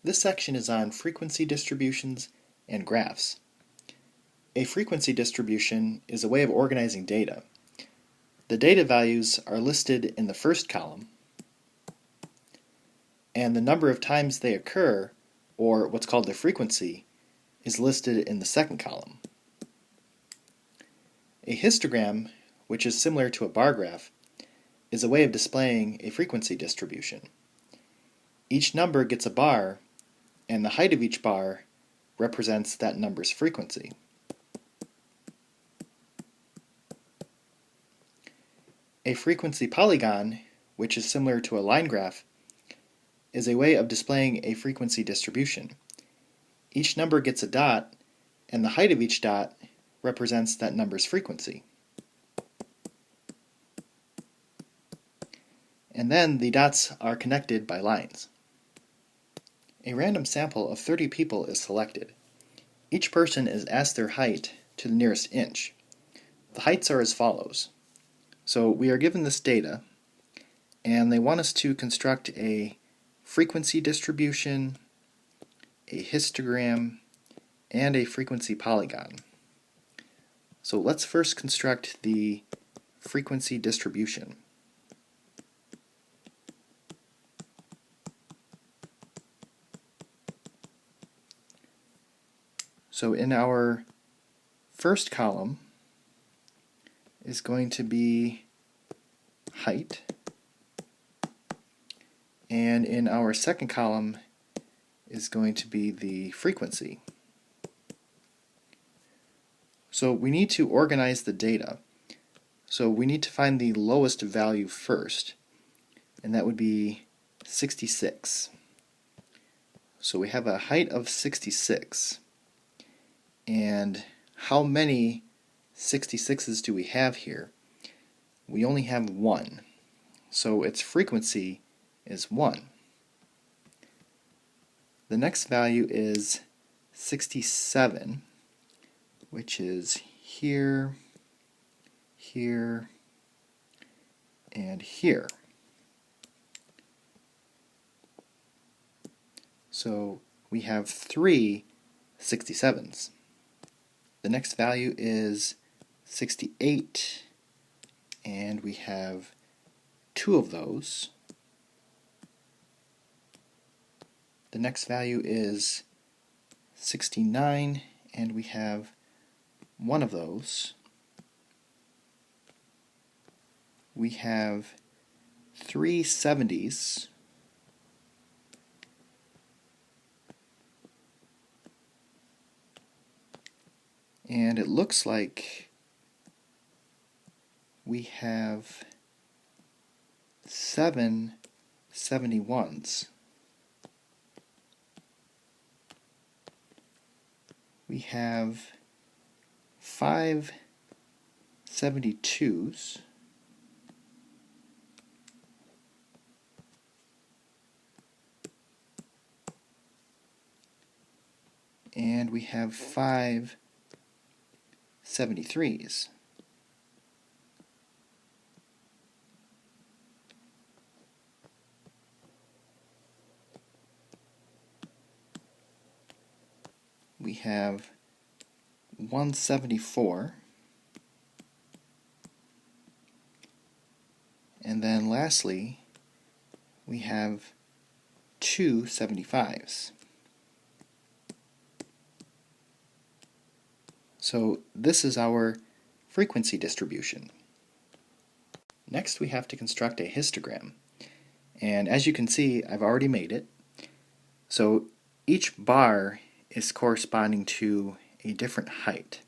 This section is on frequency distributions and graphs. A frequency distribution is a way of organizing data. The data values are listed in the first column, and the number of times they occur, or what's called the frequency, is listed in the second column. A histogram, which is similar to a bar graph, is a way of displaying a frequency distribution. Each number gets a bar, and the height of each bar represents that number's frequency. A frequency polygon, which is similar to a line graph, is a way of displaying a frequency distribution. Each number gets a dot, and the height of each dot represents that number's frequency. And then the dots are connected by lines. A random sample of 30 people is selected. Each person is asked their height to the nearest inch. The heights are as follows. So we are given this data, and they want us to construct a frequency distribution, a histogram, and a frequency polygon. So let's first construct the frequency distribution. So in our first column is going to be height, and in our second column is going to be the frequency. So we need to organize the data. So we need to find the lowest value first, and that would be 66. So we have a height of 66. And how many 66s do we have here? We only have one. So its frequency is 1. The next value is 67, which is here, here, and here. So we have 3 67s. The next value is 68, and we have 2 of those. The next value is 69, and we have 1 of those. We have 3 70s. And it looks like we have 7 71s. We have 5 72s. And we have 5 73s. We have 174. And then lastly, we have 2 75s. So this is our frequency distribution. Next we have to construct a histogram. And as you can see, I've already made it. So each bar is corresponding to a different height.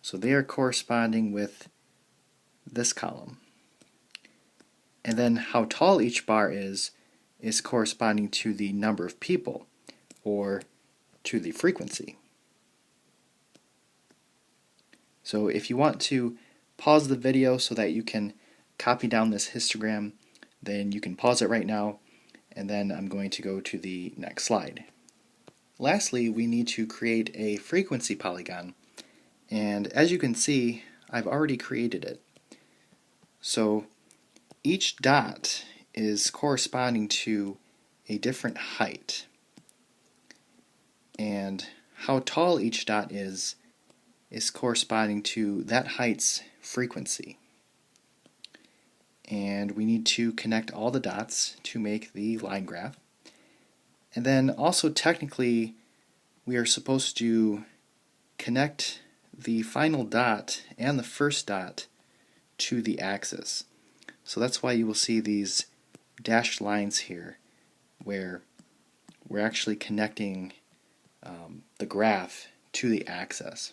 So they are corresponding with this column. And then how tall each bar is corresponding to the number of people, or to the frequency. So if you want to pause the video so that you can copy down this histogram, then you can pause it right now, and then I'm going to go to the next slide. Lastly, we need to create a frequency polygon, and as you can see, I've already created it. So each dot is corresponding to a different height. and how tall each dot is corresponding to that height's frequency. And we need to connect all the dots to make the line graph. And then also technically we are supposed to connect the final dot and the first dot to the axis. So that's why you will see these dashed lines here where we're actually connecting the graph to the axis.